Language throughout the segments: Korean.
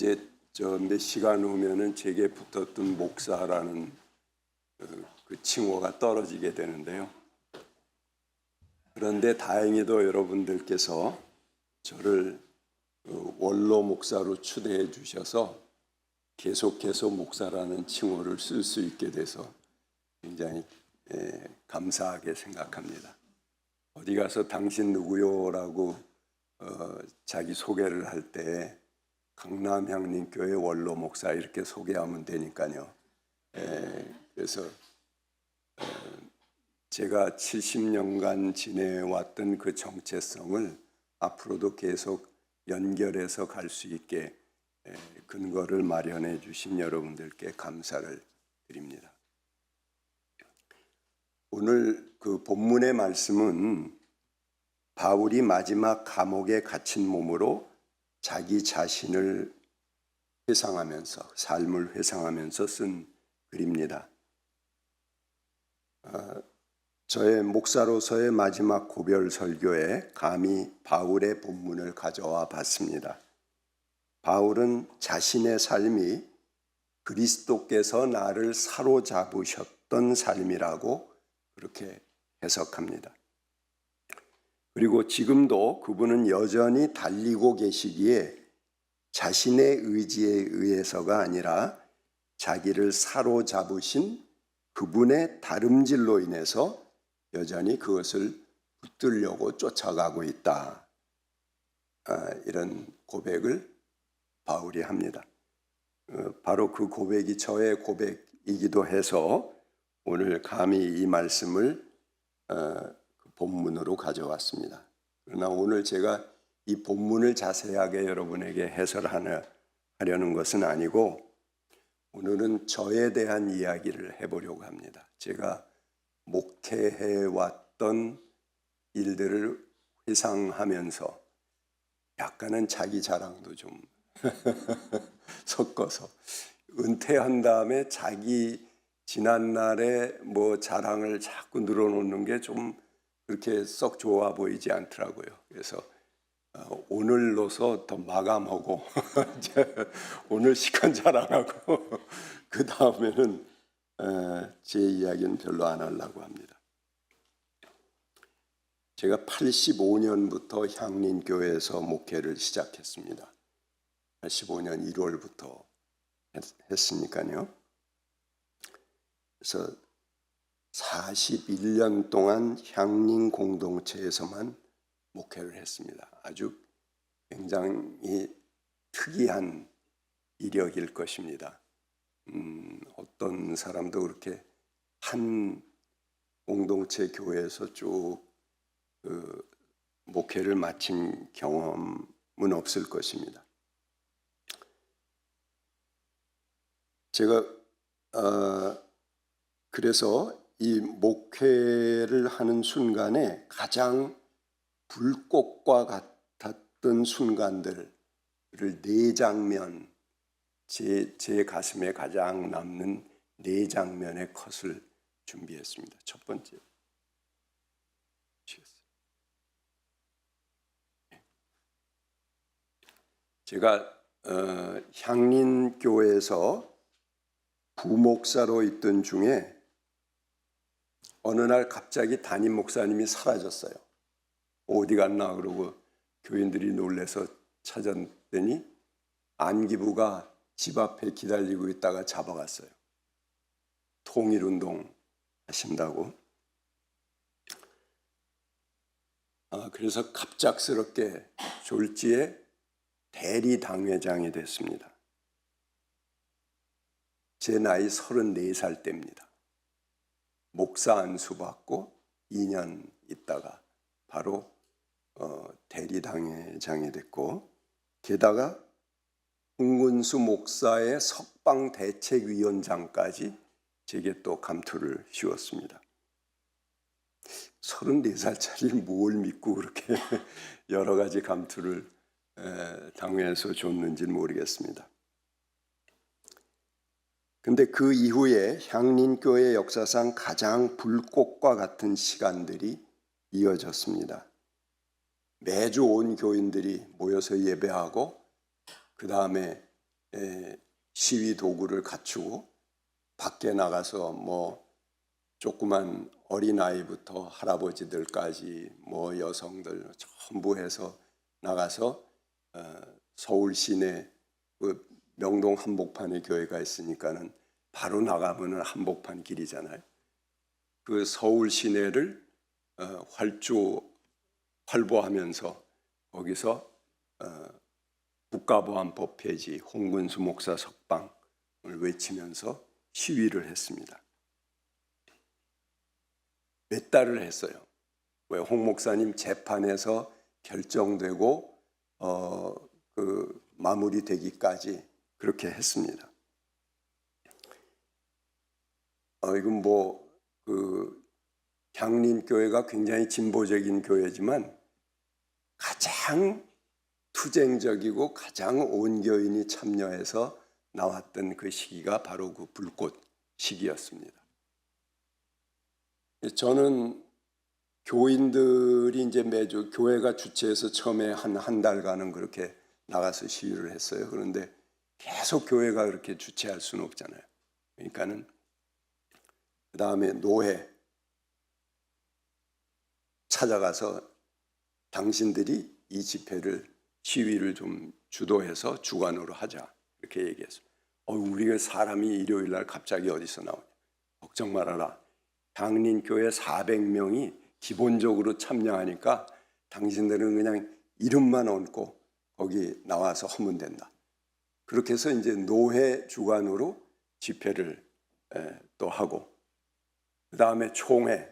이제 몇 시간 후면은 제게 붙었던 목사라는 그 칭호가 떨어지게 되는데요. 그런데 다행히도 여러분들께서 저를 원로 목사로 추대해 주셔서 계속해서 목사라는 칭호를 쓸 수 있게 돼서 굉장히 감사하게 생각합니다. 어디 가서 당신 누구요라고 자기 소개를 할 때 강남향림교회 원로 목사 이렇게 소개하면 되니까요. 그래서 제가 70년간 지내왔던 그 정체성을 앞으로도 계속 연결해서 갈 수 있게 근거를 마련해 주신 여러분들께 감사를 드립니다. 오늘 그 본문의 말씀은 바울이 마지막 감옥에 갇힌 몸으로 자기 자신을 회상하면서 삶을 회상하면서 쓴 글입니다. 저의 목사로서의 마지막 고별 설교에 감히 바울의 본문을 가져와 봤습니다. 바울은 자신의 삶이 그리스도께서 나를 사로잡으셨던 삶이라고 그렇게 해석합니다. 그리고 지금도 그분은 여전히 달리고 계시기에 자신의 의지에 의해서가 아니라 자기를 사로잡으신 그분의 다름질로 인해서 여전히 그것을 붙들려고 쫓아가고 있다. 이런 고백을 바울이 합니다. 바로 그 고백이 저의 고백이기도 해서 오늘 감히 이 말씀을 본문으로 가져왔습니다. 그러나 오늘 제가 이 본문을 자세하게 여러분에게 해설하려는 것은 아니고 오늘은 저에 대한 이야기를 해보려고 합니다. 제가 목회해왔던 일들을 회상하면서 약간은 자기 자랑도 좀 섞어서 은퇴한 다음에 자기 지난날의 자랑을 자꾸 늘어놓는 게 좀 그렇게 썩 좋아 보이지 않더라고요. 그래서 오늘로서 더 마감하고 오늘 시간 자랑하고 그 다음에는 제 이야기는 별로 안 하려고 합니다. 제가 85년부터 향림교회에서 목회를 시작했습니다. 85년 1월부터 했으니까요. 그래서 41년 동안 향림 공동체에서만 목회를 했습니다. 아주 굉장히 특이한 이력일 것입니다. 어떤 사람도 그렇게 한 공동체 교회에서 쭉 목회를 마친 경험은 없을 것입니다. 제가 그래서 이 목회를 하는 순간에 가장 불꽃과 같았던 순간들을 4장면, 제 가슴에 가장 남는 4장면의 컷을 준비했습니다. 첫 번째. 제가 향림교회에서 부목사로 있던 중에 어느 날 갑자기 담임 목사님이 사라졌어요. 어디 갔나 그러고 교인들이 놀래서 찾았더니 안기부가 집 앞에 기다리고 있다가 잡아갔어요. 통일운동 하신다고. 그래서 갑작스럽게 졸지에 대리당회장이 됐습니다. 제 나이 34살 때입니다. 목사 안수 받고 2년 있다가 바로 대리당회장이 됐고, 게다가 홍근수 목사의 석방대책위원장까지 제게 또 감투를 씌웠습니다. 34살짜리 뭘 믿고 그렇게 여러 가지 감투를 당회에서 줬는지는 모르겠습니다. 근데 그 이후에 향림교회 역사상 가장 불꽃과 같은 시간들이 이어졌습니다. 매주 온 교인들이 모여서 예배하고 그 다음에 시위 도구를 갖추고 밖에 나가서 뭐 조그만 어린아이부터 할아버지들까지 뭐 여성들 전부 해서 나가서 서울 시내 그 명동 한복판에 교회가 있으니까는 바로 나가면은 한복판 길이잖아요. 그 서울 시내를 활보하면서 거기서 국가보안법 폐지, 홍근수 목사 석방을 외치면서 시위를 했습니다. 몇 달을 했어요. 왜 홍 목사님 재판에서 결정되고 그 마무리되기까지 그렇게 했습니다. 이건 그 향림교회가 굉장히 진보적인 교회지만 가장 투쟁적이고 가장 온 교인이 참여해서 나왔던 그 시기가 바로 그 불꽃 시기였습니다. 저는 교인들이 이제 매주 교회가 주최해서 처음에 한 달간은 그렇게 나가서 시위를 했어요. 그런데 계속 교회가 그렇게 주최할 수는 없잖아요. 그러니까는 그 다음에 노회 찾아가서 당신들이 이 집회를 시위를 좀 주도해서 주관으로 하자 이렇게 얘기했어요. 우리가 사람이 일요일 날 갑자기 어디서 나오냐. 걱정 말아라. 향림교회 400명이 기본적으로 참여하니까 당신들은 그냥 이름만 얹고 거기 나와서 하면 된다. 그렇게 해서 이제 노회 주관으로 집회를 또 하고 그 다음에 총회,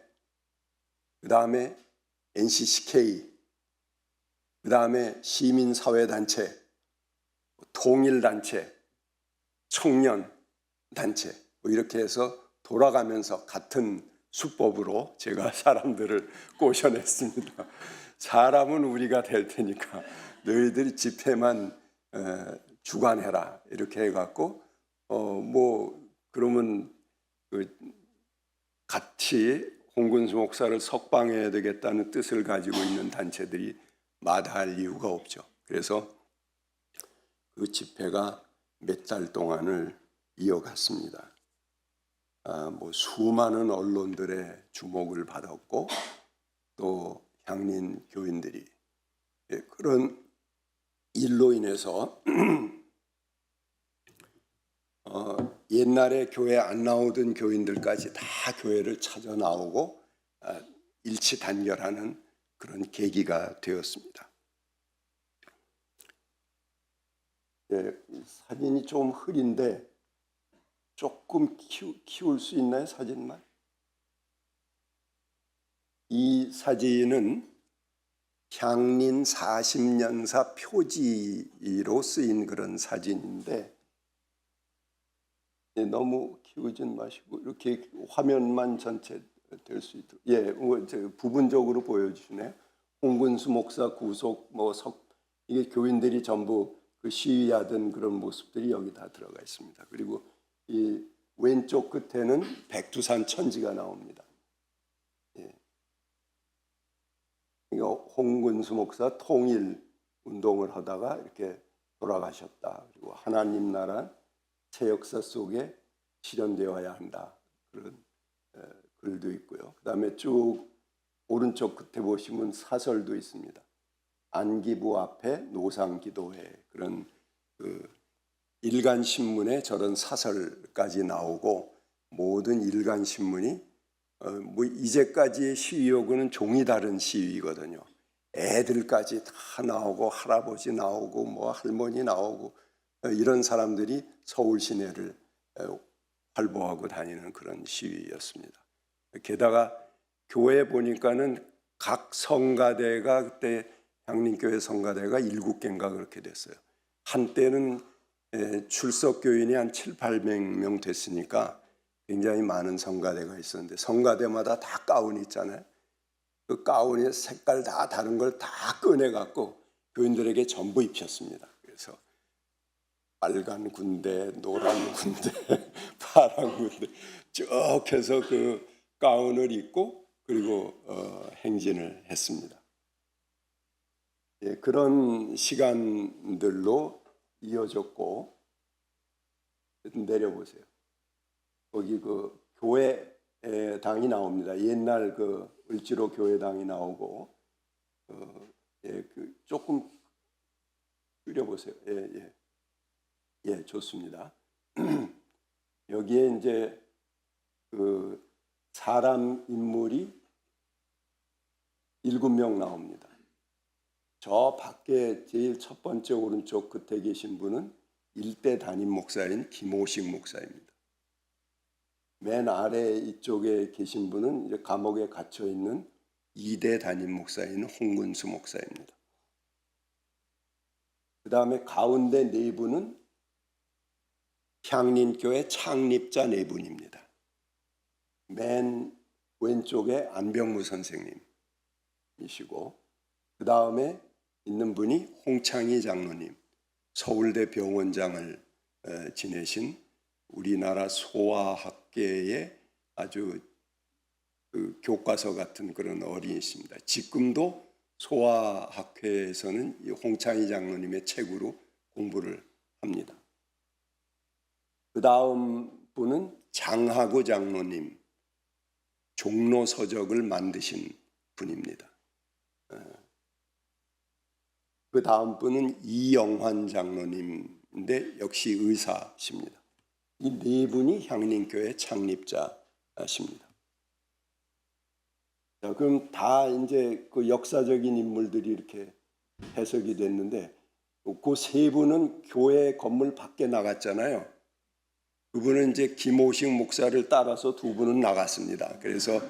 그 다음에 NCCK, 그 다음에 시민사회단체, 통일단체, 청년단체 뭐 이렇게 해서 돌아가면서 같은 수법으로 제가 사람들을 꼬셔냈습니다. 사람은 우리가 될 테니까 너희들이 집회만 주관해라 이렇게 해갖고 뭐 그러면 그 같이 홍근수 목사를 석방해야 되겠다는 뜻을 가지고 있는 단체들이 마다할 이유가 없죠. 그래서 그 집회가 몇 달 동안을 이어갔습니다. 뭐 수많은 언론들의 주목을 받았고 또 향림 교인들이 그런 일로 인해서 옛날에 교회 안 나오던 교인들까지 다 교회를 찾아 나오고 일치 단결하는 그런 계기가 되었습니다. 사진이 좀 흐린데 조금 키울 수 있나요? 사진만? 이 사진은 향림 40년사 표지로 쓰인 그런 사진인데 너무 키우진 마시고 이렇게 화면만 전체 될 수 있도록 부분적으로 보여주시네요. 홍근수 목사 구속 이게 교인들이 전부 그 시위하던 그런 모습들이 여기 다 들어가 있습니다. 그리고 이 왼쪽 끝에는 백두산 천지가 나옵니다. 이거 홍근수 목사 통일 운동을 하다가 이렇게 돌아가셨다. 그리고 하나님 나라 새 역사 속에 실현되어야 한다. 그런 글도 있고요. 그 다음에 쭉 오른쪽 끝에 보시면 사설도 있습니다. 안기부 앞에 노상기도회 그런 그 일간 신문에 저런 사설까지 나오고 모든 일간 신문이 뭐 이제까지의 시위 요구는 종이 다른 시위거든요. 애들까지 다 나오고 할아버지 나오고 뭐 할머니 나오고 이런 사람들이 서울 시내를 활보하고 다니는 그런 시위였습니다. 게다가 교회 보니까는 각 성가대가 그때 향림교회 성가대가 7개인가 그렇게 됐어요. 한때는 출석 교인이 한 700~800명 됐으니까 굉장히 많은 성가대가 있었는데 성가대마다 다 가운이 있잖아요. 그 가운의 색깔 다 다른 걸 다 꺼내갖고 교인들에게 전부 입혔습니다. 그래서 빨간 군대, 노란 군대, 파란 군대 쭉 해서 그 가운을 입고 그리고 행진을 했습니다. 그런 시간들로 이어졌고 내려보세요. 거기 그 교회 당이 나옵니다. 옛날 그 을지로 교회당이 나오고 그 조금 줄여보세요. 예, 좋습니다. 여기에 이제 그 사람 인물이 7명 나옵니다. 저 밖에 제일 첫 번째 오른쪽 끝에 계신 분은 일대 담임 목사인 김오식 목사입니다. 맨 아래 이쪽에 계신 분은 이제 감옥에 갇혀 있는 2대 담임 목사인 홍근수 목사입니다. 그 다음에 가운데 네 분은 향린교회 창립자 네 분입니다. 맨 왼쪽에 안병무 선생님이시고, 그 다음에 있는 분이 홍창희 장로님, 서울대 병원장을 지내신 우리나라 소아학계의 아주 그 교과서 같은 그런 어린이십니다. 지금도 소아학회에서는 이 홍창희 장로님의 책으로 공부를 합니다. 그 다음 분은 장하구 장로님, 종로 서적을 만드신 분입니다. 그 다음 분은 이영환 장로님인데 역시 의사십니다. 이 네 분이 향린교회 창립자십니다. 자, 그럼 다 이제 그 역사적인 인물들이 이렇게 해석이 됐는데, 그 세 분은 교회 건물 밖에 나갔잖아요. 그분은 이제 김오식 목사를 따라서 두 분은 나갔습니다. 그래서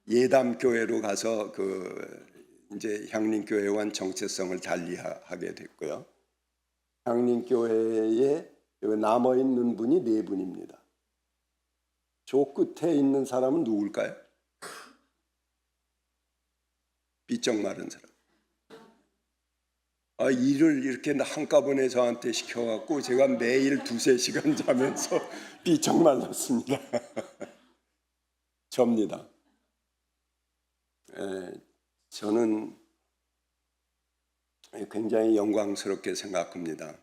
예담교회로 가서 그 이제 향린교회와 정체성을 달리하게 됐고요. 향린교회에 남아 있는 분이 네 분입니다. 저 끝에 있는 사람은 누굴까요? 삐쩍 마른 사람. 일을 이렇게 한꺼번에 저한테 시켜갖고 제가 매일 2-3시간 자면서 삐쩍 말랐습니다. 접니다. 저는 굉장히 영광스럽게 생각합니다.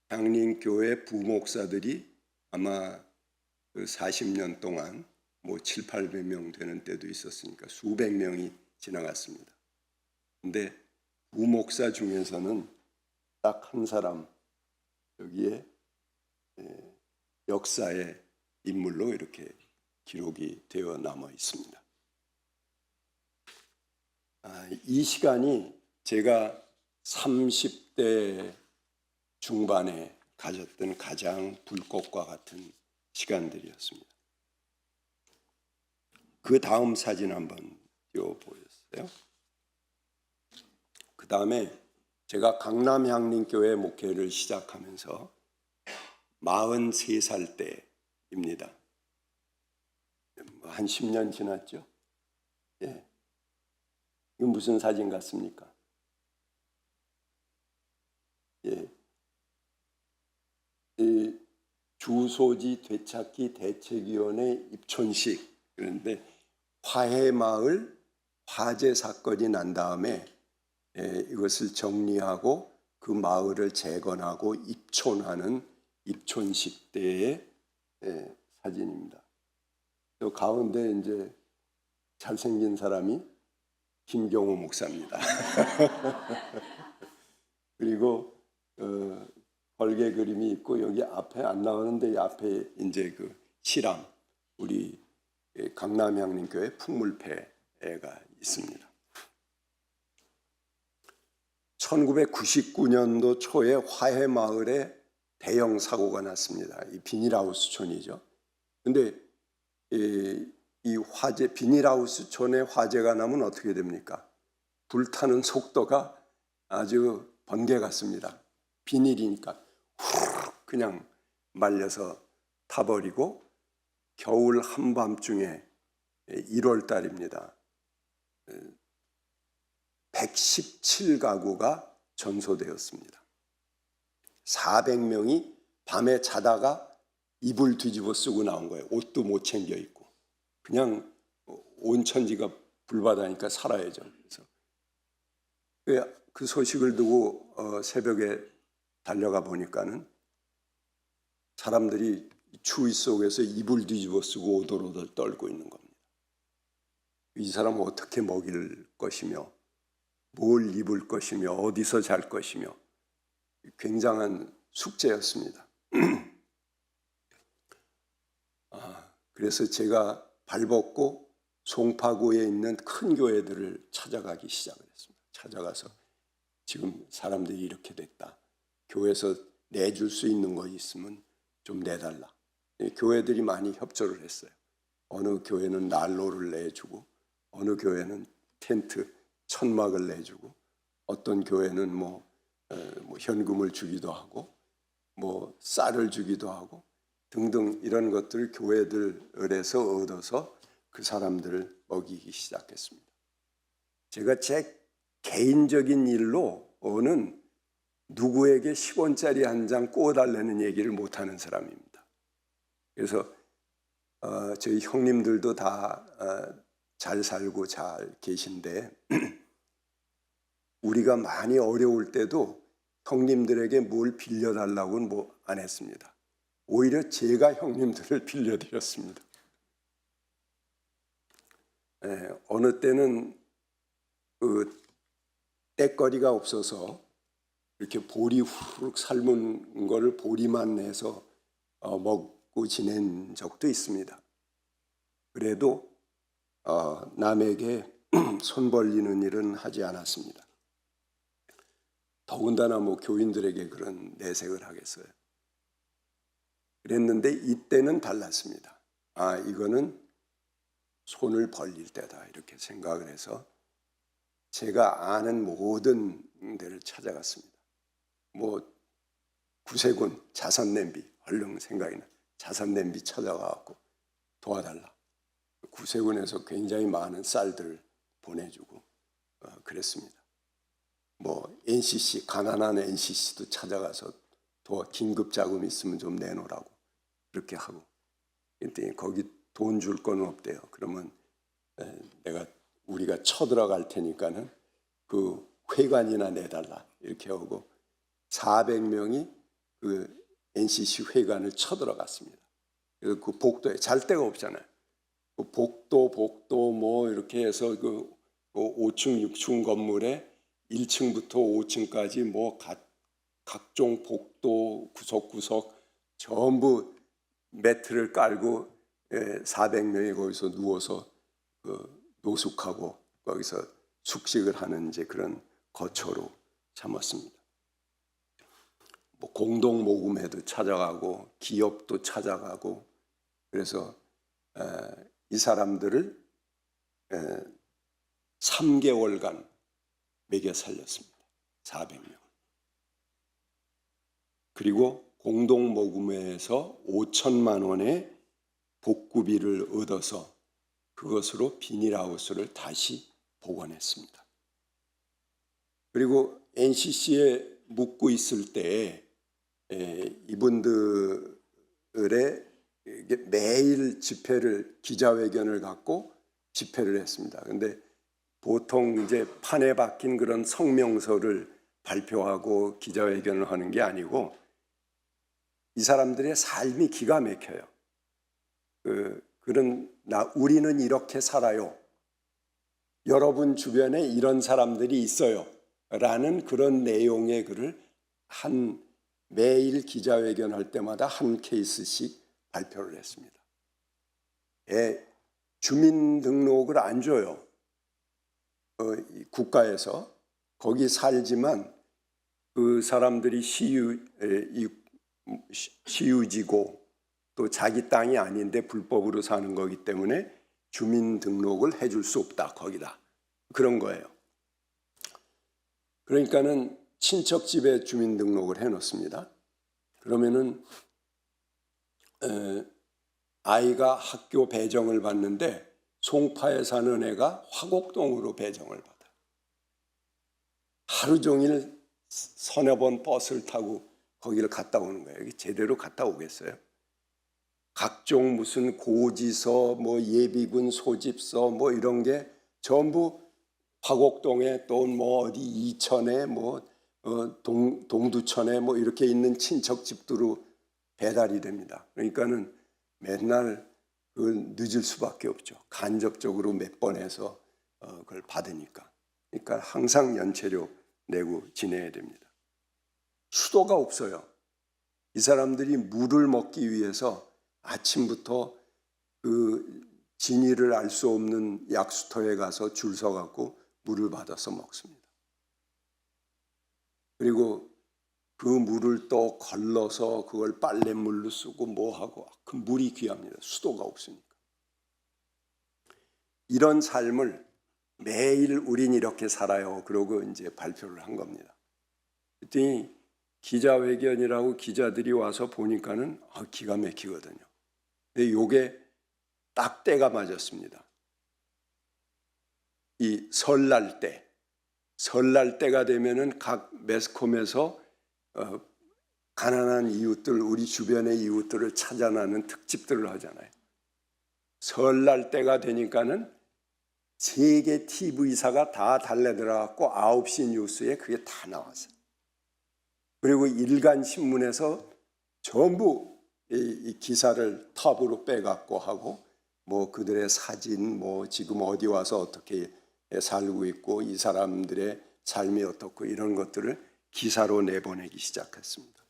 향린교회 부목사들이 아마 그 40년 동안 뭐 700-800명 되는 때도 있었으니까 수백 명이 지나갔습니다. 근데 부목사 중에서는 딱 한 사람 여기에 역사의 인물로 이렇게 기록이 되어 남아 있습니다. 이 시간이 제가 30대 중반에 가졌던 가장 불꽃과 같은 시간들이었습니다. 그 다음 사진 한번 띄워보였어요. 그 다음에 제가 강남 향린교회 목회를 시작하면서 43살 때입니다. 한 10년 지났죠? 예. 이건 무슨 사진 같습니까? 예. 이 주소지 되찾기 대책위원회 입촌식, 그런데 화해마을 화재 사건이 난 다음에 이것을 정리하고 그 마을을 재건하고 입촌하는 입촌식 때의 사진입니다. 또 가운데 이제 잘생긴 사람이 김경호 목사입니다. 그리고 벌개 그림이 있고 여기 앞에 안 나오는데 이 앞에 이제 그 실암 우리 강남 향린교회 풍물패가 있습니다. 1999년도 초에 화해마을에 대형 사고가 났습니다. 이 비닐하우스촌이죠. 근데 이 화재, 비닐하우스촌에 화재가 나면 어떻게 됩니까? 불타는 속도가 아주 번개 같습니다. 비닐이니까 훅 그냥 말려서 타버리고 겨울 한밤중에 1월 달입니다. 117가구가 전소되었습니다. 400명이 밤에 자다가 이불 뒤집어 쓰고 나온 거예요. 옷도 못 챙겨 입고. 그냥 온천지가 불바다니까 살아야죠. 그래서 그 소식을 두고 새벽에 달려가 보니까는 사람들이 추위 속에서 이불 뒤집어 쓰고 오돌오돌 떨고 있는 겁니다. 이 사람은 어떻게 먹일 것이며 뭘 입을 것이며 어디서 잘 것이며 굉장한 숙제였습니다. 그래서 제가 발벗고 송파구에 있는 큰 교회들을 찾아가기 시작을 했습니다. 찾아가서 지금 사람들이 이렇게 됐다. 교회에서 내줄 수 있는 거 있으면 좀 내달라. 교회들이 많이 협조를 했어요. 어느 교회는 난로를 내주고 어느 교회는 텐트 천막을 내주고 어떤 교회는 뭐 현금을 주기도 하고 뭐 쌀을 주기도 하고 등등 이런 것들을 교회들에서 얻어서 그 사람들을 먹이기 시작했습니다. 제가 제 개인적인 일로는 누구에게 10원짜리 한 장 꽂아달라는 얘기를 못하는 사람입니다. 그래서 저희 형님들도 다 잘 살고 잘 계신데 우리가 많이 어려울 때도 형님들에게 뭘 빌려달라고는 뭐 안 했습니다. 오히려 제가 형님들을 빌려드렸습니다. 어느 때는 때거리가 없어서 이렇게 보리 후루룩 삶은 거를 보리만 내서 먹고 지낸 적도 있습니다. 그래도 남에게 손 벌리는 일은 하지 않았습니다. 더군다나 뭐 교인들에게 그런 내색을 하겠어요. 그랬는데 이때는 달랐습니다. 이거는 손을 벌릴 때다 이렇게 생각을 해서 제가 아는 모든 데를 찾아갔습니다. 뭐 구세군 자선냄비 얼른 생각이 나. 자선냄비 찾아가고 도와달라. 구세군에서 굉장히 많은 쌀들을 보내주고 그랬습니다. 뭐 NCC 가난한 NCC도 찾아가서 긴급 자금 있으면 좀 내놓으라고 그렇게 하고 그랬더니 거기 돈 줄 건 없대요. 그러면 우리가 쳐들어갈 테니까는 그 회관이나 내달라 이렇게 하고 400명이 그 NCC 회관을 쳐들어갔습니다. 그래서 그 복도에 잘 데가 없잖아요. 그 복도 뭐 이렇게 해서 그 5층 6층 건물에 1층부터 5층까지 뭐 각종 복도 구석구석 전부 매트를 깔고 400명이 거기서 누워서 노숙하고 거기서 숙식을 하는 이제 그런 거처로 삼았습니다. 뭐 공동 모금회도 찾아가고 기업도 찾아가고 그래서 이 사람들을 3개월간 먹여 살렸습니다. 400명. 그리고 공동 모금회에서 5천만 원의 복구비를 얻어서 그것으로 비닐하우스를 다시 복원했습니다. 그리고 NCC에 묵고 있을 때 이분들의 매일 집회를 기자회견을 갖고 집회를 했습니다. 그런데 보통 이제 판에 박힌 그런 성명서를 발표하고 기자회견을 하는 게 아니고 이 사람들의 삶이 기가 막혀요. 우리는 이렇게 살아요. 여러분 주변에 이런 사람들이 있어요. 라는 그런 내용의 글을 매일 기자회견할 때마다 한 케이스씩 발표를 했습니다. 주민등록을 안 줘요. 국가에서 거기 살지만 그 사람들이 시유지고 또 자기 땅이 아닌데 불법으로 사는 거기 때문에 주민등록을 해줄 수 없다 거기다 그런 거예요. 그러니까는 친척 집에 주민등록을 해놓습니다. 그러면은 아이가 학교 배정을 받는데 송파에 사는 애가 화곡동으로 배정을 받아. 하루 종일 서너 번 버스를 타고 거기를 갔다 오는 거예요. 제대로 갔다 오겠어요? 각종 무슨 고지서, 뭐 예비군 소집서, 뭐 이런 게 전부 화곡동에 또 뭐 어디 이천에 뭐 동두천에 뭐 이렇게 있는 친척 집들로 배달이 됩니다. 그러니까는 맨날 그걸 늦을 수밖에 없죠. 간접적으로 몇 번 해서 그걸 받으니까. 그러니까 항상 연체료 내고 지내야 됩니다. 수도가 없어요. 이 사람들이 물을 먹기 위해서 아침부터 그 진위를 알 수 없는 약수터에 가서 줄 서갖고 물을 받아서 먹습니다. 그리고 그 물을 또 걸러서 그걸 빨랫물로 쓰고 뭐하고, 그 물이 귀합니다. 수도가 없으니까. 이런 삶을 매일 우린 이렇게 살아요. 그러고 이제 발표를 한 겁니다. 그랬더니 기자회견이라고 기자들이 와서 보니까는 기가 막히거든요. 근데 요게 딱 때가 맞았습니다. 이 설날 때가 되면은 각 매스컴에서 가난한 이웃들, 우리 주변의 이웃들을 찾아나는 특집들을 하잖아요. 설날 때가 되니까는 세계 TV사가 다 달려들어갖고 9시 뉴스에 그게 다 나왔어요. 그리고 일간신문에서 전부 이 기사를 탑으로 빼갖고 하고, 뭐 그들의 사진, 뭐 지금 어디 와서 어떻게 살고 있고 이 사람들의 삶이 어떻고 이런 것들을 기사로 내보내기 시작했습니다.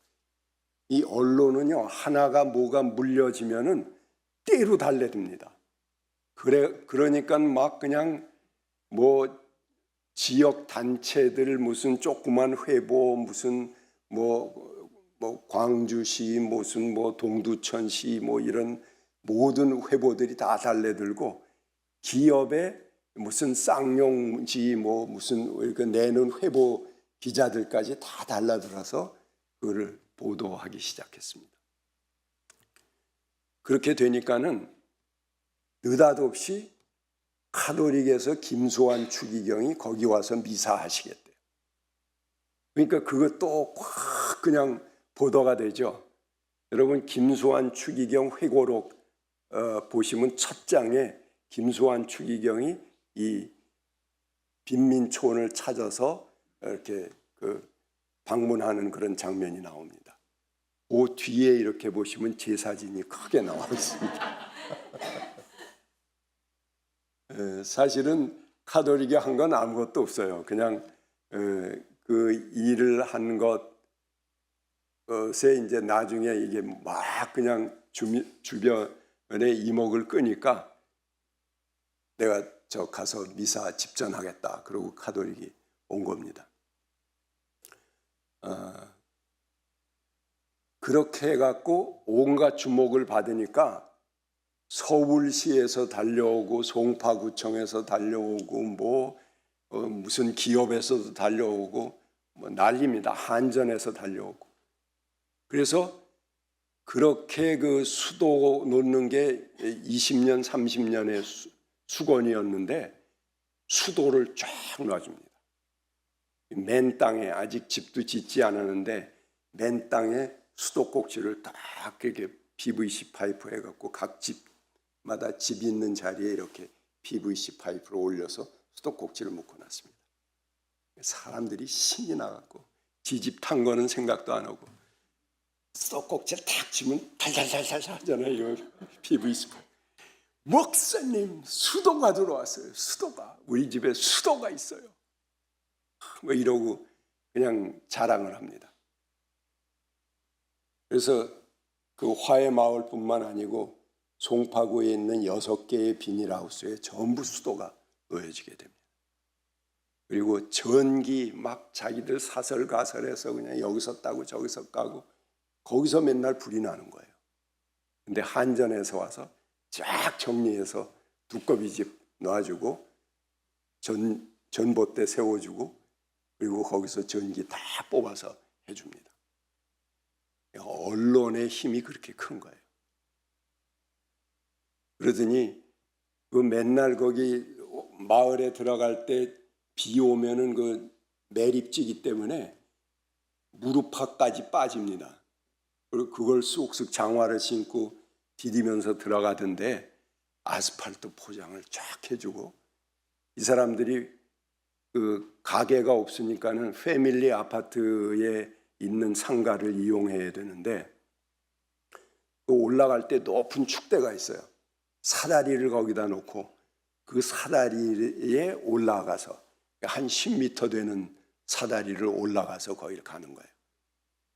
이 언론은요, 하나가 뭐가 물려지면은 때로 달래듭니다. 그러니까 막 그냥 뭐 지역 단체들 무슨 조그만 회보 무슨 뭐 광주시 무슨 뭐 동두천시 뭐 이런 모든 회보들이 다 달래들고, 기업의 무슨 쌍용지 뭐 무슨 이렇게 내는 회보 기자들까지 다 달라들어서 그거를 보도하기 시작했습니다. 그렇게 되니까는 느닷없이 카톨릭에서 김수환 추기경이 거기 와서 미사하시겠대요. 그러니까 그것도 확 그냥 보도가 되죠. 여러분 김수환 추기경 회고록 보시면 첫 장에 김수환 추기경이 이 빈민초원을 찾아서 이렇게 방문하는 그런 장면이 나옵니다. 그 뒤에 이렇게 보시면 제 사진이 크게 나와 있습니다. 사실은 카톨릭이 한 건 아무것도 없어요. 그냥 그 일을 한 것에 이제 나중에 이게 막 그냥 주변에 이목을 끄니까 내가 저 가서 미사 집전하겠다. 그러고 카톨릭이 온 겁니다. 그렇게 해갖고 온갖 주목을 받으니까 서울시에서 달려오고 송파구청에서 달려오고 무슨 기업에서도 달려오고 뭐 난립니다. 한전에서 달려오고. 그래서 그렇게 그 수도 놓는 게 20년 30년의 수건이었는데 수도를 쫙 놔줍니다. 맨 땅에, 아직 집도 짓지 않았는데 맨 땅에 수도꼭지를 딱 이렇게 PVC 파이프 해갖고 각 집마다 집 있는 자리에 이렇게 PVC 파이프를 올려서 수도꼭지를 묶어 놨습니다. 사람들이 신이 나갖고 지집 탄 거는 생각도 안 하고 수도꼭지를 탁 치면 달달달달 하잖아요. PVC 파이프. 목사님, 수도가 들어왔어요. 수도가. 우리 집에 수도가 있어요. 뭐 이러고 그냥 자랑을 합니다. 그래서 그 화해마을뿐만 아니고 송파구에 있는 6개의 비닐하우스에 전부 수도가 놓여지게 됩니다. 그리고 전기 막 자기들 사설가설해서 그냥 여기서 따고 저기서 까고 거기서 맨날 불이 나는 거예요. 근데 한전에서 와서 쫙 정리해서 두꺼비 집 놔주고 전봇대 세워주고 그리고 거기서 전기 다 뽑아서 해줍니다. 언론의 힘이 그렇게 큰 거예요. 그러더니 그 맨날 거기 마을에 들어갈 때 비 오면은 그 매립지기 때문에 무릎팍까지 빠집니다. 그리고 그걸 쑥쑥 장화를 신고 디디면서 들어가던데 아스팔트 포장을 쫙 해주고 이 사람들이 그 가게가 없으니까는 패밀리 아파트에 있는 상가를 이용해야 되는데 그 올라갈 때 높은 축대가 있어요. 사다리를 거기다 놓고 그 사다리에 올라가서 한 10m 되는 사다리를 올라가서 거기를 가는 거예요.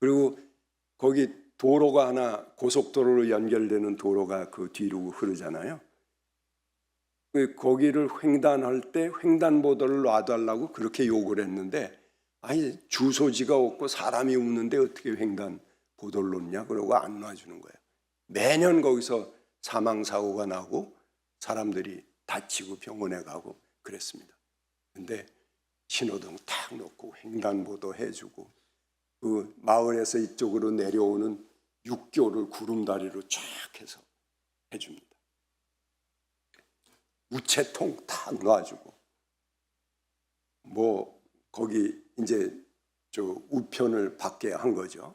그리고 거기 도로가 하나 고속도로로 연결되는 도로가 그 뒤로 흐르잖아요. 거기를 횡단할 때 횡단보도를 놔달라고 그렇게 요구를 했는데 아니 주소지가 없고 사람이 없는데 어떻게 횡단보도를 놓냐 그러고 안 놔주는 거예요. 매년 거기서 사망사고가 나고 사람들이 다치고 병원에 가고 그랬습니다. 근데 신호등 탁 놓고 횡단보도 해주고 그 마을에서 이쪽으로 내려오는 육교를 구름다리로 쫙 해서 해줍니다. 우체통 탁 놔주고 뭐 거기 이제 저 우편을 받게 한 거죠.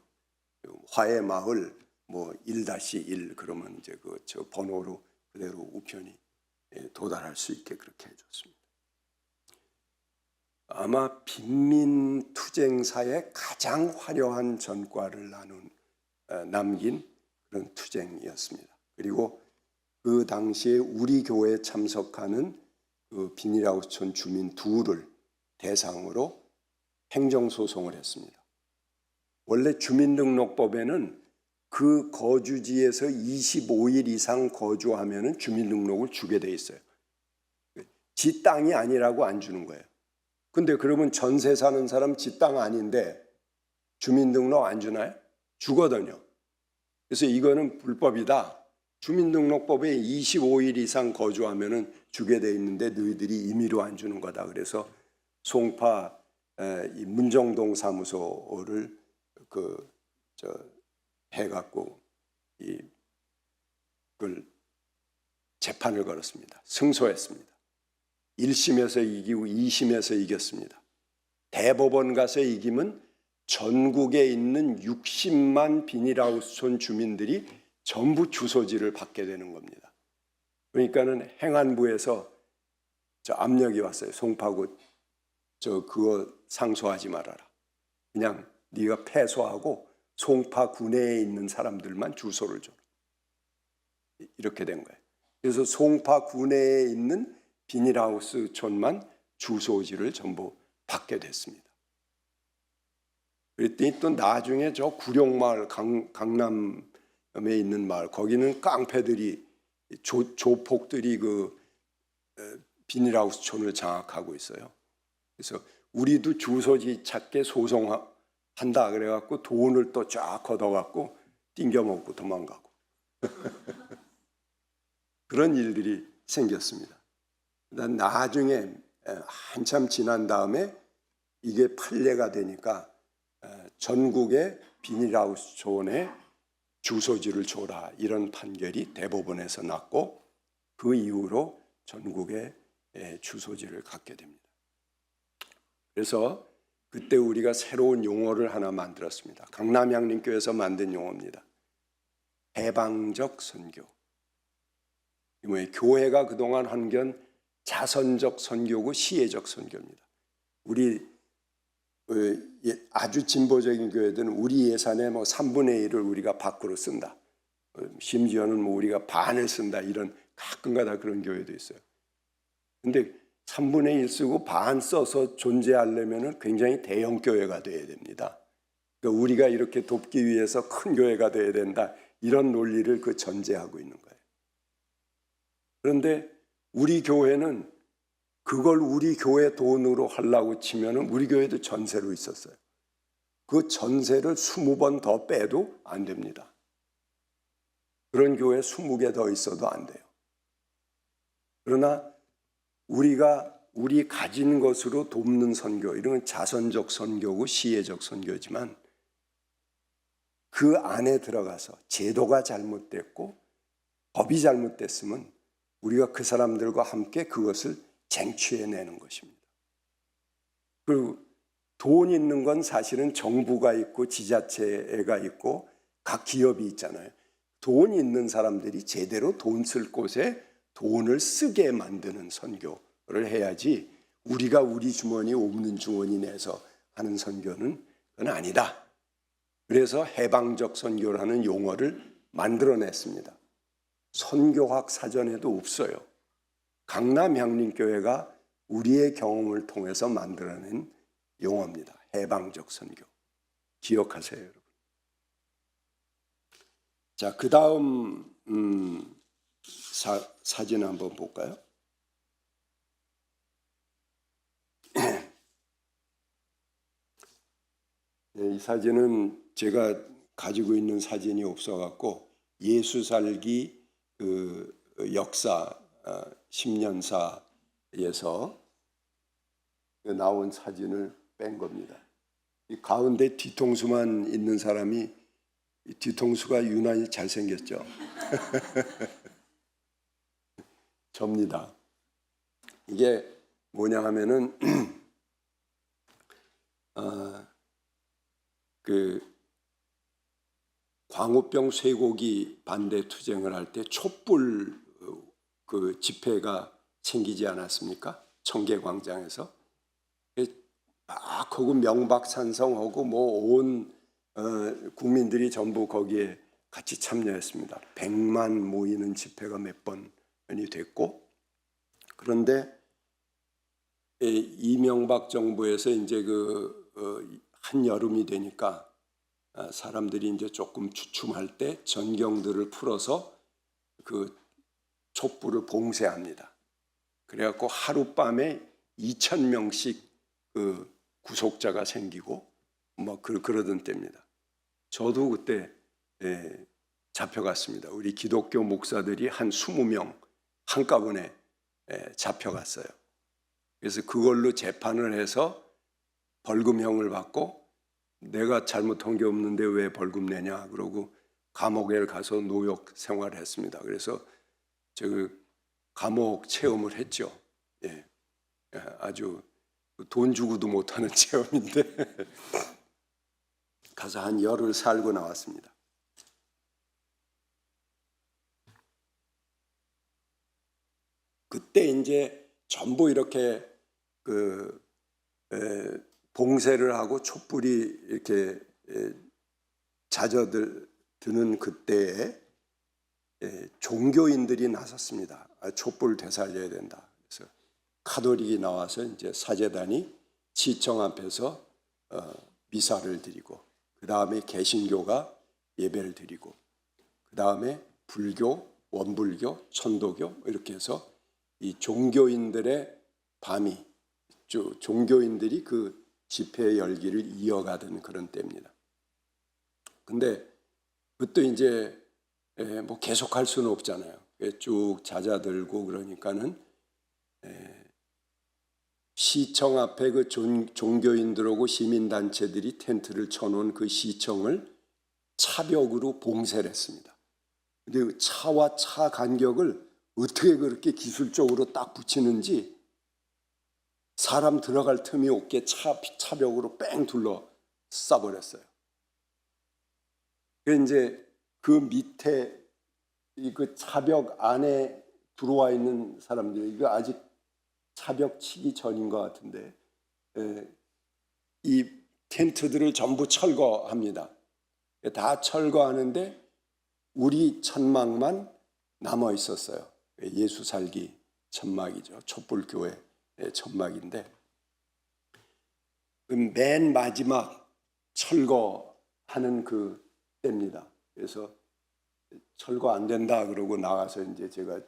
화해마을 뭐 1-1 그러면 이제 그 저 번호로 그대로 우편이 도달할 수 있게 그렇게 해줬습니다. 아마 빈민 투쟁사의 가장 화려한 전과를 남긴 그런 투쟁이었습니다. 그리고 그 당시에 우리 교회에 참석하는 그 비닐하우스촌 주민 둘을 대상으로 행정소송을 했습니다. 원래 주민등록법에는 그 거주지에서 25일 이상 거주하면 주민등록을 주게 돼 있어요. 지 땅이 아니라고 안 주는 거예요. 근데 그러면 전세 사는 사람 지 땅 아닌데 주민등록 안 주나요? 주거든요. 그래서 이거는 불법이다. 주민등록법에 25일 이상 거주하면 주게 돼 있는데 너희들이 임의로 안 주는 거다. 그래서 송파 이 문정동 사무소를 해갖고 그걸 재판을 걸었습니다. 승소했습니다. 1심에서 이기고 2심에서 이겼습니다. 대법원 가서 이기면 전국에 있는 60만 비닐하우스촌 주민들이 전부 주소지를 받게 되는 겁니다. 그러니까는 행안부에서 저 압력이 왔어요. 송파구 그거 상소하지 말아라. 그냥 네가 패소하고 송파 구내에 있는 사람들만 주소를 줘. 이렇게 된 거예요. 그래서 송파 구내에 있는 비닐하우스촌만 주소지를 전부 받게 됐습니다. 그랬더니 또 나중에 저 구룡마을 강남에 있는 마을 거기는 깡패들이 조폭들이 그 비닐하우스촌을 장악하고 있어요. 그래서 우리도 주소지 찾게 소송한다 그래갖고 돈을 또 쫙 걷어갖고 띵겨먹고 도망가고 그런 일들이 생겼습니다. 나중에 한참 지난 다음에 이게 판례가 되니까 전국의 비닐하우스촌에 주소지를 줘라 이런 판결이 대법원에서 났고 그 이후로 전국에 주소지를 갖게 됩니다. 그래서 그때 우리가 새로운 용어를 하나 만들었습니다. 강남양림교회에서 만든 용어입니다. 해방적 선교. 교회가 그동안 한 건 자선적 선교고 시혜적 선교입니다. 우리 아주 진보적인 교회들은 우리 예산의 3분의 1을 우리가 밖으로 쓴다. 심지어는 우리가 반을 쓴다. 이런 가끔가다 그런 교회도 있어요. 근데 3분의 1 쓰고 반 써서 존재하려면 굉장히 대형 교회가 돼야 됩니다. 그러니까 우리가 이렇게 돕기 위해서 큰 교회가 돼야 된다. 이런 논리를 전제하고 있는 거예요. 그런데 우리 교회는 그걸 우리 교회 돈으로 하려고 치면 우리 교회도 전세로 있었어요. 그 전세를 20번 더 빼도 안 됩니다. 그런 교회 20개 더 있어도 안 돼요. 그러나 우리 가진 것으로 돕는 선교, 이런 건 자선적 선교고 시혜적 선교지만 그 안에 들어가서 제도가 잘못됐고 법이 잘못됐으면 우리가 그 사람들과 함께 그것을 쟁취해내는 것입니다. 그리고 돈 있는 건 사실은 정부가 있고 지자체가 있고 각 기업이 있잖아요. 돈 있는 사람들이 제대로 돈 쓸 곳에 돈을 쓰게 만드는 선교를 해야지 우리가 우리 주머니 없는 주머니 내서 하는 선교는 그건 아니다. 그래서 해방적 선교라는 용어를 만들어냈습니다. 선교학 사전에도 없어요. 강남 향림교회가 우리의 경험을 통해서 만들어낸 용어입니다. 해방적 선교. 기억하세요, 여러분. 자, 그 다음 사진 한번 볼까요? 네, 이 사진은 제가 가지고 있는 사진이 없어갖고 예수 살기 그 역사 10년사에서 나온 사진을 뺀 겁니다. 이 가운데 뒤통수만 있는 사람이 뒤통수가 유난히 잘생겼죠. 접니다. 이게 뭐냐 하면은 그 광우병 쇠고기 반대 투쟁을 할 때 촛불 그 집회가 생기지 않았습니까? 청계광장에서 막 하고 명박산성하고 뭐 온 국민들이 전부 거기에 같이 참여했습니다. 100만 모이는 집회가 몇 번이 됐고, 그런데 이명박 정부에서 이제 한여름이 되니까 사람들이 이제 조금 주춤할 때 전경들을 풀어서 그 촛불을 봉쇄합니다. 그래갖고 하룻밤에 2,000명씩 그 구속자가 생기고 뭐 그러던 때입니다. 저도 그때 잡혀갔습니다. 우리 기독교 목사들이 한 20명 한꺼번에 잡혀갔어요. 그래서 그걸로 재판을 해서 벌금형을 받고 내가 잘못한 게 없는데 왜 벌금 내냐 그러고 감옥에 가서 노역 생활을 했습니다. 그래서 저 감옥 체험을 했죠. 아주 돈 주고도 못하는 체험인데 가서 한 열흘 살고 나왔습니다. 그때 이제 전부 이렇게 봉쇄를 하고 촛불이 이렇게 잦아드는 그때에 종교인들이 나섰습니다. 촛불 되살려야 된다. 그래서 카톨릭이 나와서 이제 사제단이 시청 앞에서 미사를 드리고, 그 다음에 개신교가 예배를 드리고, 그 다음에 불교, 원불교, 천도교 이렇게 해서 이 종교인들의 밤이 종교인들이 그 집회 열기를 이어가던 그런 때입니다. 근데 그때 이제 뭐 계속할 수는 없잖아요. 쭉 잦아들고 그러니까는 시청 앞에 그 종교인들하고 시민단체들이 텐트를 쳐놓은 그 시청을 차벽으로 봉쇄를 했습니다. 근데 차와 차 간격을 어떻게 그렇게 기술적으로 딱 붙이는지 사람 들어갈 틈이 없게 차벽으로 뺑 둘러 싸버렸어요. 이제 그 밑에 그 차벽 안에 들어와 있는 사람들이 이거 아직 차벽 치기 전인 것 같은데 이 텐트들을 전부 철거합니다. 다 철거하는데 우리 천막만 남아 있었어요. 예수 살기 천막이죠. 촛불교회 천막인데 맨 마지막 철거하는 그 때입니다. 그래서 철거 안 된다 그러고 나가서 이제 제가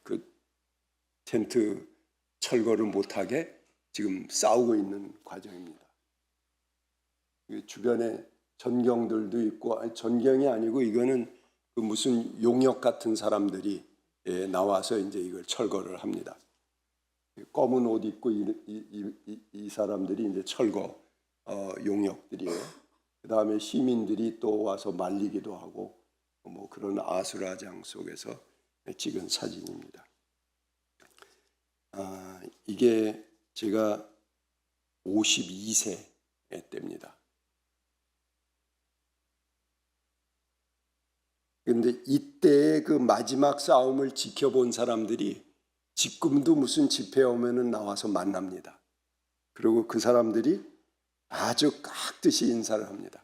그 텐트 철거를 못하게 지금 싸우고 있는 과정입니다. 주변에 전경들도 있고, 아니, 전경이 아니고 이거는 그 무슨 용역 같은 사람들이 나와서 이제 이걸 철거를 합니다. 검은 옷 입고 이 사람들이 이제 철거 용역들이에요. 그 다음에 시민들이 또 와서 말리기도 하고 뭐 그런 아수라장 속에서 찍은 사진입니다. 이게 제가 52세 때입니다. 그런데 이때의 그 마지막 싸움을 지켜본 사람들이 지금도 무슨 집회 오면은 나와서 만납니다. 그리고 그 사람들이 아주 깍듯이 인사를 합니다.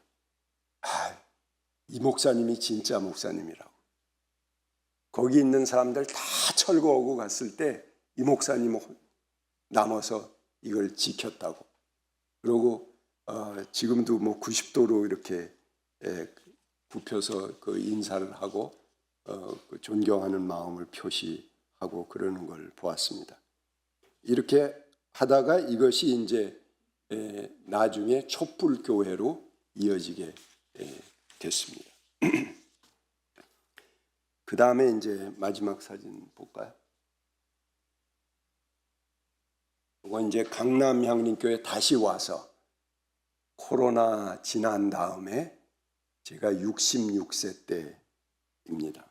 이 목사님이 진짜 목사님이라고. 거기 있는 사람들 다 철거하고 갔을 때 이 목사님 남아서 이걸 지켰다고. 그리고 지금도 뭐 90도로 이렇게 굽혀서 그 인사를 하고 그 존경하는 마음을 표시하고 그러는 걸 보았습니다. 이렇게 하다가 이것이 이제 나중에 촛불교회로 이어지게 됐습니다. 그 다음에 이제 마지막 사진 볼까요? 이건 이제 강남 향림교회 다시 와서 코로나 지난 다음에 제가 66세 때입니다.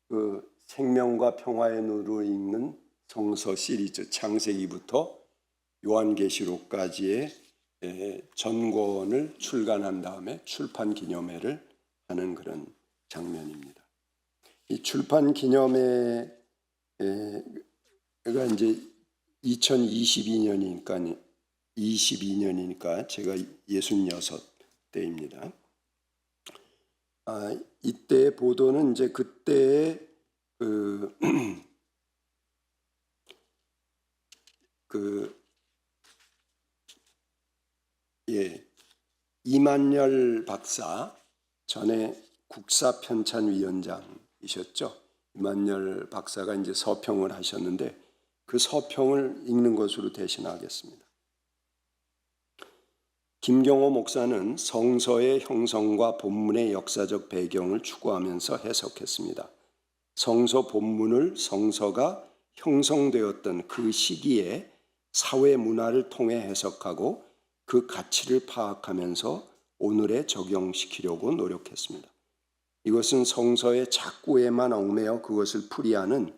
그 생명과 평화의 눈으로 읽는 성서 시리즈 창세기부터 요한계시록까지의 전권을 출간한 다음에 출판 기념회를 하는 그런 장면입니다. 이 출판 기념회가 이제 2022년이니까 제가 66대입니다. 이때 보도는 이제 그때의 이만열 박사, 전에 국사편찬위원장이셨죠. 이만열 박사가 이제 서평을 하셨는데 그 서평을 읽는 것으로 대신하겠습니다. 김경호 목사는 성서의 형성과 본문의 역사적 배경을 추구하면서 해석했습니다. 성서 본문을 성서가 형성되었던 그 시기에 사회 문화를 통해 해석하고 그 가치를 파악하면서 오늘에 적용시키려고 노력했습니다. 이것은 성서의 작구에만 얽매여 그것을 풀이하는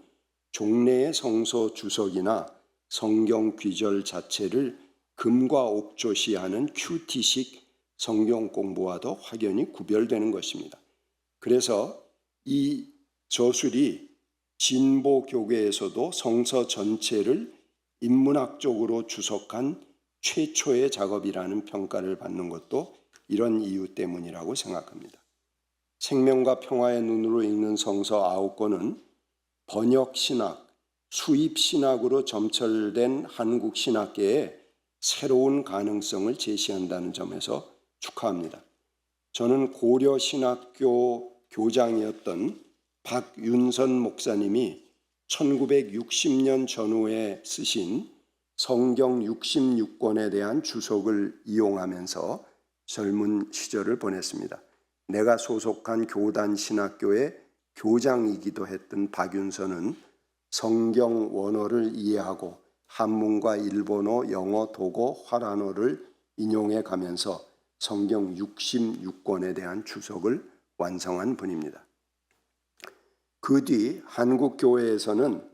종래의 성서 주석이나 성경 귀절 자체를 금과 옥조시하는 큐티식 성경 공부와도 확연히 구별되는 것입니다. 그래서 이 저술이 진보 교계에서도 성서 전체를 인문학적으로 주석한 최초의 작업이라는 평가를 받는 것도 이런 이유 때문이라고 생각합니다. 생명과 평화의 눈으로 읽는 성서 9권은 번역신학, 수입신학으로 점철된 한국 신학계에 새로운 가능성을 제시한다는 점에서 축하합니다. 저는 고려신학교 교장이었던 박윤선 목사님이 1960년 전후에 쓰신 성경 66권에 대한 주석을 이용하면서 젊은 시절을 보냈습니다. 내가 소속한 교단 신학교의 교장이기도 했던 박윤선은 성경 원어를 이해하고 한문과 일본어, 영어, 독어, 화란어를 인용해 가면서 성경 66권에 대한 주석을 완성한 분입니다. 그 뒤 한국 교회에서는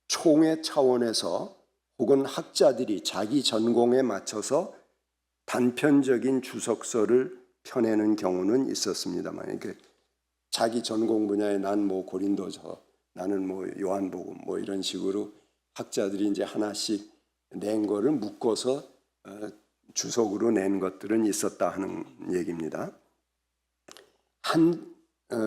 총회 차원에서 혹은 학자들이 자기 전공에 맞춰서 단편적인 주석서를 펴내는 경우는 있었습니다만, 자기 전공 분야에 난 뭐 고린도서, 나는 뭐 요한복음 뭐 이런 식으로 학자들이 이제 하나씩 낸 거를 묶어서 주석으로 낸 것들은 있었다 하는 얘기입니다.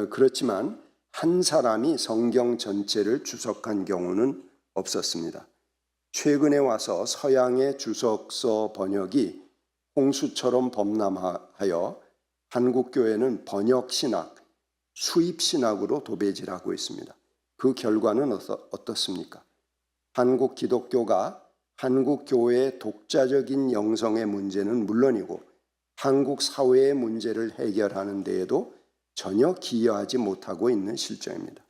그렇지만 한 사람이 성경 전체를 주석한 경우는 없었습니다. 최근에 와서 서양의 주석서 번역이 홍수처럼 범람하여 한국 교회는 번역신학, 수입신학으로 도배질하고 있습니다. 그 결과는 어떻습니까? 한국 기독교가 한국 교회의 독자적인 영성의 문제는 물론이고 한국 사회의 문제를 해결하는 데에도 전혀 기여하지 못하고 있는 실정입니다.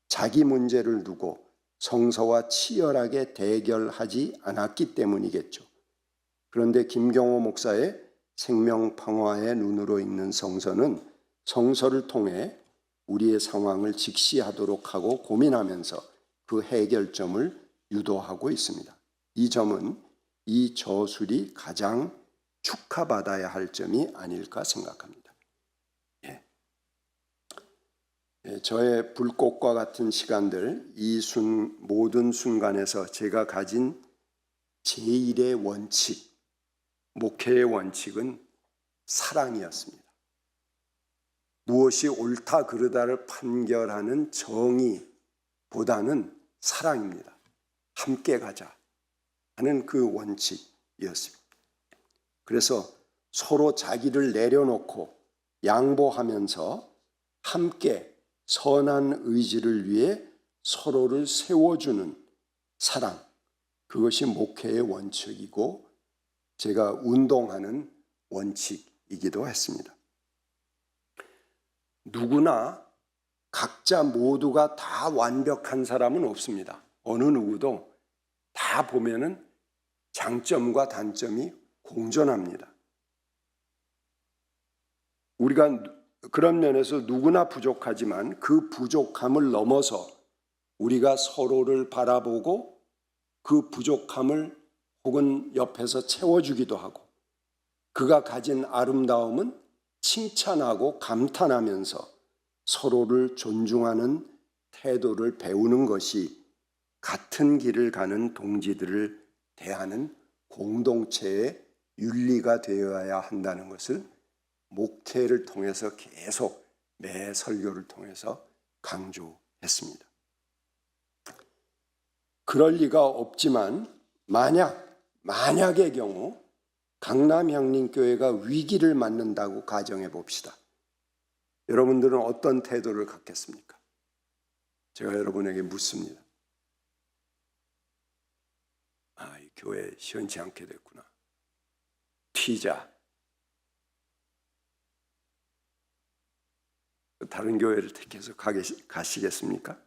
자기 문제를 두고 성서와 치열하게 대결하지 않았기 때문이겠죠. 그런데 김경호 목사의 생명평화의 눈으로 읽는 성서는 성서를 통해 우리의 상황을 직시하도록 하고 고민하면서 그 해결점을 유도하고 있습니다. 이 점은 이 저술이 가장 축하받아야 할 점이 아닐까 생각합니다. 저의 불꽃과 같은 시간들, 이 모든 순간에서 제가 가진 제1의 원칙, 목회의 원칙은 사랑이었습니다. 무엇이 옳다 그르다를 판결하는 정의보다는 사랑입니다. 함께 가자 하는 그 원칙이었습니다. 그래서 서로 자기를 내려놓고 양보하면서 함께 선한 의지를 위해 서로를 세워주는 사랑, 그것이 목회의 원칙이고 제가 운동하는 원칙이기도 했습니다. 누구나 각자 모두가 다 완벽한 사람은 없습니다. 어느 누구도 다 보면은 장점과 단점이 공존합니다. 우리가 그런 면에서 누구나 부족하지만 그 부족함을 넘어서 우리가 서로를 바라보고 그 부족함을 혹은 옆에서 채워주기도 하고 그가 가진 아름다움은 칭찬하고 감탄하면서 서로를 존중하는 태도를 배우는 것이 같은 길을 가는 동지들을 대하는 공동체의 윤리가 되어야 한다는 것을 목회를 통해서 계속 매 설교를 통해서 강조했습니다. 그럴 리가 없지만 만약의 경우 강남향림교회가 위기를 맞는다고 가정해 봅시다. 여러분들은 어떤 태도를 갖겠습니까? 제가 여러분에게 묻습니다. 이 교회 시원치 않게 됐구나. 튀자. 다른 교회를 택해서 가시겠습니까?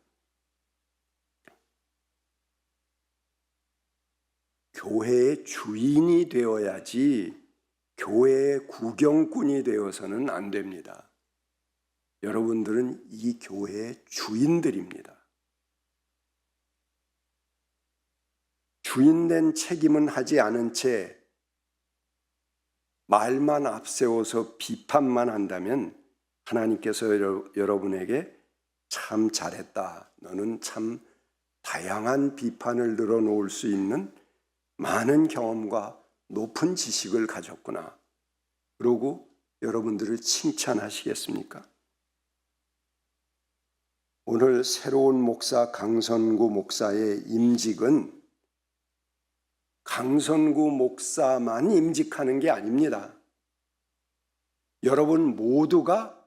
교회의 주인이 되어야지 교회의 구경꾼이 되어서는 안 됩니다. 여러분들은 이 교회의 주인들입니다. 주인된 책임은 하지 않은 채 말만 앞세워서 비판만 한다면 하나님께서 여러분에게 참 잘했다. 너는 참 다양한 비판을 늘어놓을 수 있는 많은 경험과 높은 지식을 가졌구나. 그러고 여러분들을 칭찬하시겠습니까? 오늘 새로운 목사 강선구 목사의 임직은 강선구 목사만 임직하는 게 아닙니다. 여러분 모두가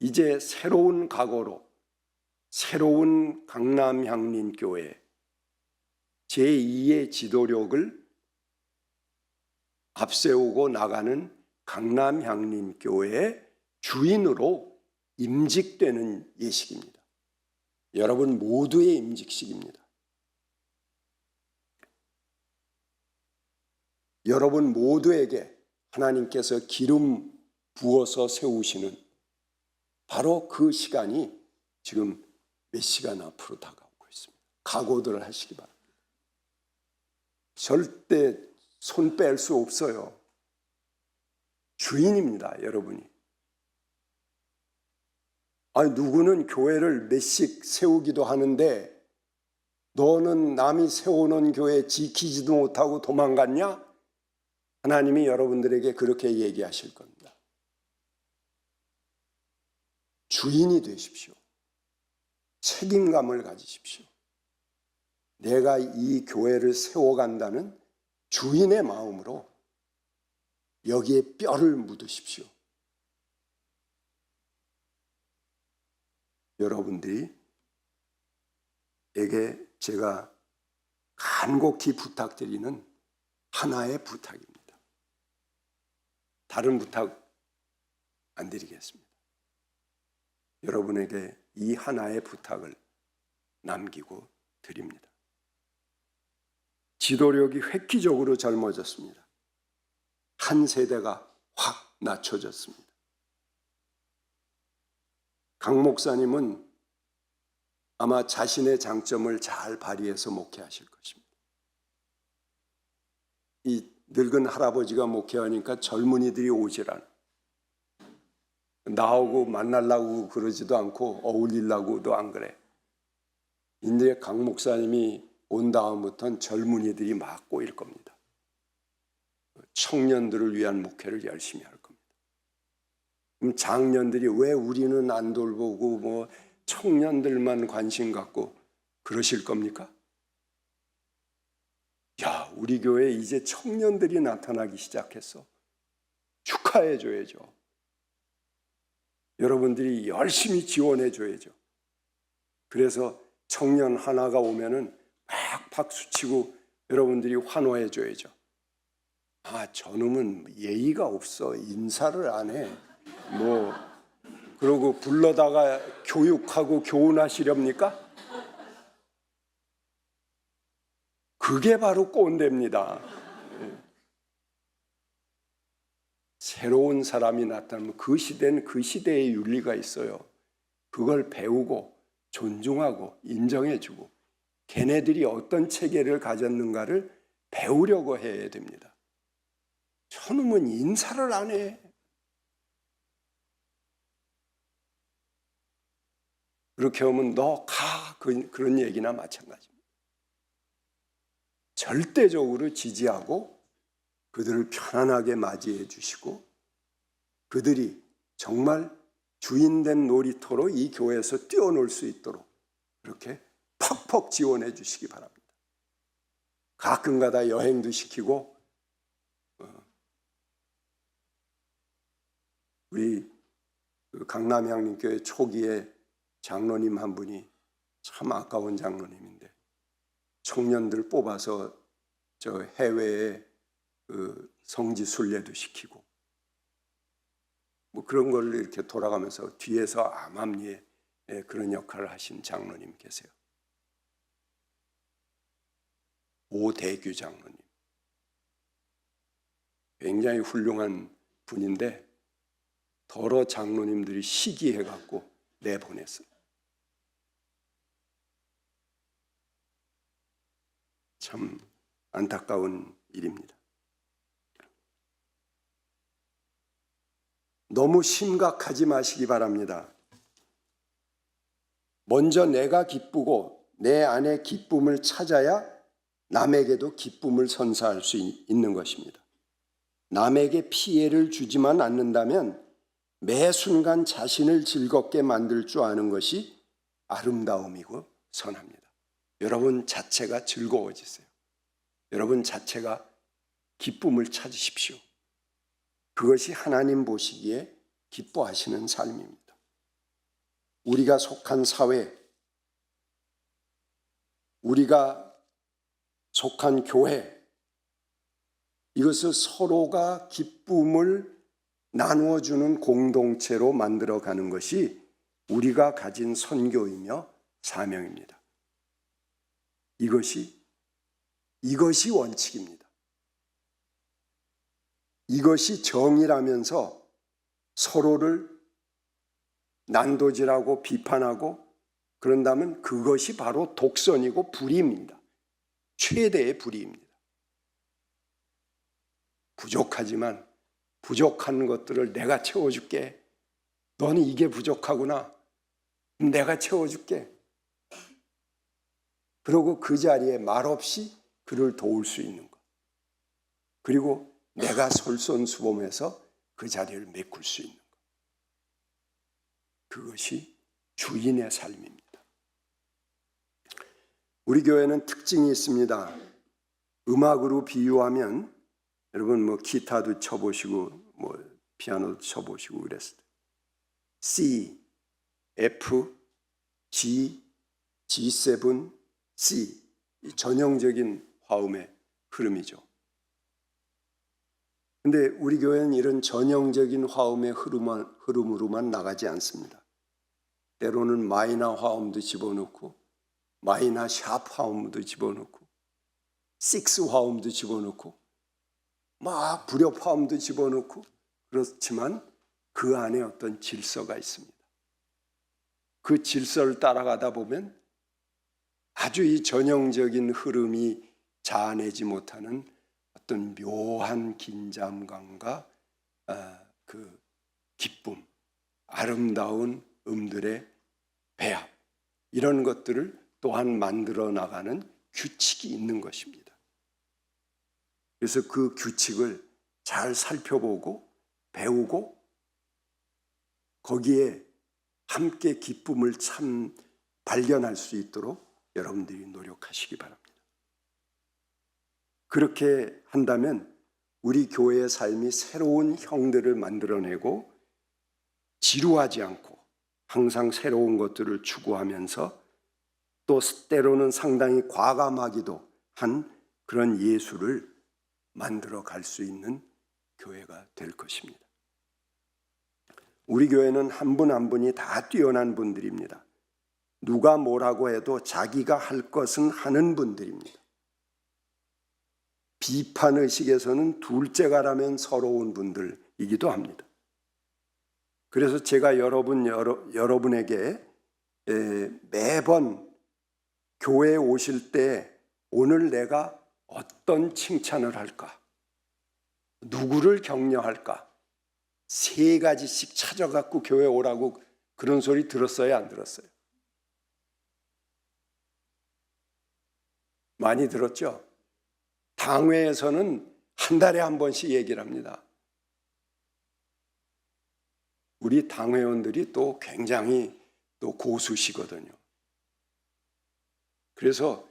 이제 새로운 각오로 새로운 강남향림교회 제2의 지도력을 앞세우고 나가는 강남향림교회의 주인으로 임직되는 예식입니다. 여러분 모두의 임직식입니다. 여러분 모두에게 하나님께서 기름 부어서 세우시는 바로 그 시간이 지금 몇 시간 앞으로 다가오고 있습니다. 각오들 하시기 바랍니다. 절대 손 뺄 수 없어요. 주인입니다, 여러분이. 누구는 교회를 몇씩 세우기도 하는데 너는 남이 세워놓은 교회 지키지도 못하고 도망갔냐? 하나님이 여러분들에게 그렇게 얘기하실 겁니다. 주인이 되십시오. 책임감을 가지십시오. 내가 이 교회를 세워간다는 주인의 마음으로 여기에 뼈를 묻으십시오. 여러분들이 에게 제가 간곡히 부탁드리는 하나의 부탁입니다. 다른 부탁 안 드리겠습니다. 여러분에게 이 하나의 부탁을 남기고 드립니다. 지도력이 획기적으로 젊어졌습니다. 한 세대가 확 낮춰졌습니다. 강 목사님은 아마 자신의 장점을 잘 발휘해서 목회하실 것입니다. 이 늙은 할아버지가 목회하니까 젊은이들이 오질 않아요. 나하고 만나려고 그러지도 않고 어울리려고도 안 그래. 이제 강 목사님이 온 다음부터는 젊은이들이 막 꼬일 겁니다. 청년들을 위한 목회를 열심히 할 겁니다. 그럼 장년들이 왜 우리는 안 돌보고 뭐 청년들만 관심 갖고 그러실 겁니까? 야, 우리 교회에 이제 청년들이 나타나기 시작했어. 축하해 줘야죠. 여러분들이 열심히 지원해 줘야죠. 그래서 청년 하나가 오면은 막 박수치고 여러분들이 환호해 줘야죠. 아, 저놈은 예의가 없어. 인사를 안 해. 뭐 그러고 불러다가 교육하고 교훈하시렵니까? 그게 바로 꼰대입니다. 새로운 사람이 나타나면 그 시대는 그 시대의 윤리가 있어요. 그걸 배우고 존중하고 인정해주고 걔네들이 어떤 체계를 가졌는가를 배우려고 해야 됩니다. 저놈은 인사를 안 해. 그렇게 하면 너 가. 그런 얘기나 마찬가지입니다. 절대적으로 지지하고 그들을 편안하게 맞이해 주시고 그들이 정말 주인된 놀이터로 이 교회에서 뛰어놀 수 있도록 그렇게 퍽퍽 지원해 주시기 바랍니다. 가끔가다 여행도 시키고 우리 강남향림교회 초기에 장로님 한 분이 참 아까운 장로님인데 청년들 뽑아서 저 해외에 성지 순례도 시키고 뭐 그런 걸 이렇게 돌아가면서 뒤에서 암암리에 그런 역할을 하신 장로님 계세요. 오대규 장로님. 굉장히 훌륭한 분인데 더러 장로님들이 시기해갖고 내보냈어요. 참 안타까운 일입니다. 너무 심각하지 마시기 바랍니다. 먼저 내가 기쁘고 내 안에 기쁨을 찾아야 남에게도 기쁨을 선사할 수 있는 것입니다. 남에게 피해를 주지만 않는다면 매 순간 자신을 즐겁게 만들 줄 아는 것이 아름다움이고 선합니다. 여러분 자체가 즐거워지세요. 여러분 자체가 기쁨을 찾으십시오. 그것이 하나님 보시기에 기뻐하시는 삶입니다. 우리가 속한 사회, 우리가 속한 교회, 이것을 서로가 기쁨을 나누어주는 공동체로 만들어가는 것이 우리가 가진 선교이며 사명입니다. 이것이 원칙입니다. 이것이 정의라면서 서로를 난도질하고 비판하고 그런다면 그것이 바로 독선이고 불의입니다. 최대의 불의입니다. 부족하지만 부족한 것들을 내가 채워줄게. 너는 이게 부족하구나. 내가 채워줄게. 그리고 그 자리에 말없이 그를 도울 수 있는 것. 그리고 내가 솔선수범해서 그 자리를 메꿀 수 있는 것. 그것이 주인의 삶입니다. 우리 교회는 특징이 있습니다. 음악으로 비유하면 여러분 뭐 기타도 쳐보시고 뭐 피아노도 쳐보시고 그랬을 때 C, F, G, G7, C 이 전형적인 화음의 흐름이죠. 근데 우리 교회는 이런 전형적인 화음의 흐름으로만 나가지 않습니다. 때로는 마이너 화음도 집어넣고 마이너 샵 화음도 집어넣고 식스 화음도 집어넣고 막 불협 화음도 집어넣고 그렇지만 그 안에 어떤 질서가 있습니다. 그 질서를 따라가다 보면 아주 이 전형적인 흐름이 자아내지 못하는 어떤 묘한 긴장감과 그 기쁨 아름다운 음들의 배합, 이런 것들을 또한 만들어 나가는 규칙이 있는 것입니다. 그래서 그 규칙을 잘 살펴보고 배우고 거기에 함께 기쁨을 참 발견할 수 있도록 여러분들이 노력하시기 바랍니다. 그렇게 한다면 우리 교회의 삶이 새로운 형들을 만들어내고 지루하지 않고 항상 새로운 것들을 추구하면서 또 때로는 상당히 과감하기도 한 그런 예수를 만들어 갈 수 있는 교회가 될 것입니다. 우리 교회는 한 분 한 분이 다 뛰어난 분들입니다. 누가 뭐라고 해도 자기가 할 것은 하는 분들입니다. 비판의식에서는 둘째가라면 서러운 분들이기도 합니다. 그래서 제가 여러분에게 매번 교회에 오실 때 오늘 내가 어떤 칭찬을 할까? 누구를 격려할까? 3가지씩 찾아갖고 교회에 오라고 그런 소리 들었어요? 안 들었어요? 많이 들었죠? 당회에서는 한 달에 한 번씩 얘기를 합니다. 우리 당회원들이 또 굉장히 또 고수시거든요. 그래서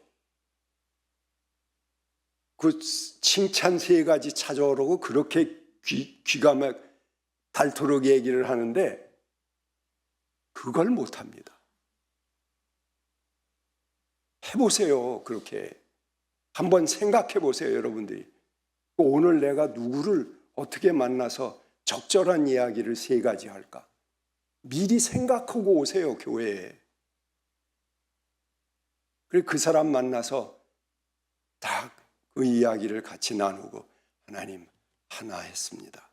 그 칭찬 3가지 찾아오라고 그렇게 귀가 막 닳도록 얘기를 하는데 그걸 못합니다. 해보세요. 그렇게 한번 생각해 보세요. 여러분들이 오늘 내가 누구를 어떻게 만나서 적절한 이야기를 3가지 할까? 미리 생각하고 오세요. 교회에. 그리고 그 사람 만나서 다 그 이야기를 같이 나누고 하나님 하나 했습니다.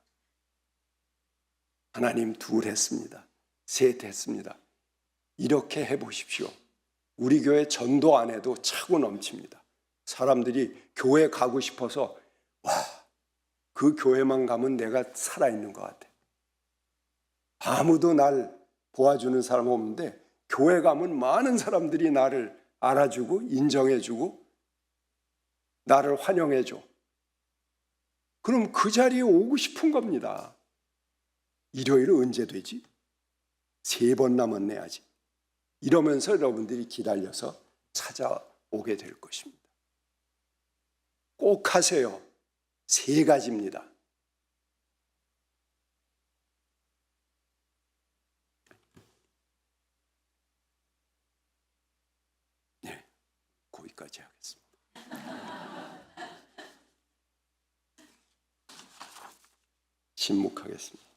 하나님 2 했습니다. 3 했습니다. 이렇게 해보십시오. 우리 교회 전도 안 해도 차고 넘칩니다. 사람들이 교회 가고 싶어서 와, 그 교회만 가면 내가 살아있는 것 같아. 아무도 날 도와주는 사람 없는데 교회 가면 많은 사람들이 나를 알아주고 인정해주고 나를 환영해줘. 그럼 그 자리에 오고 싶은 겁니다. 일요일은 언제 되지? 3번 남았네 아직. 이러면서 여러분들이 기다려서 찾아오게 될 것입니다. 꼭 하세요. 3가지입니다. 네, 거기까지 하겠습니다. 침묵하겠습니다.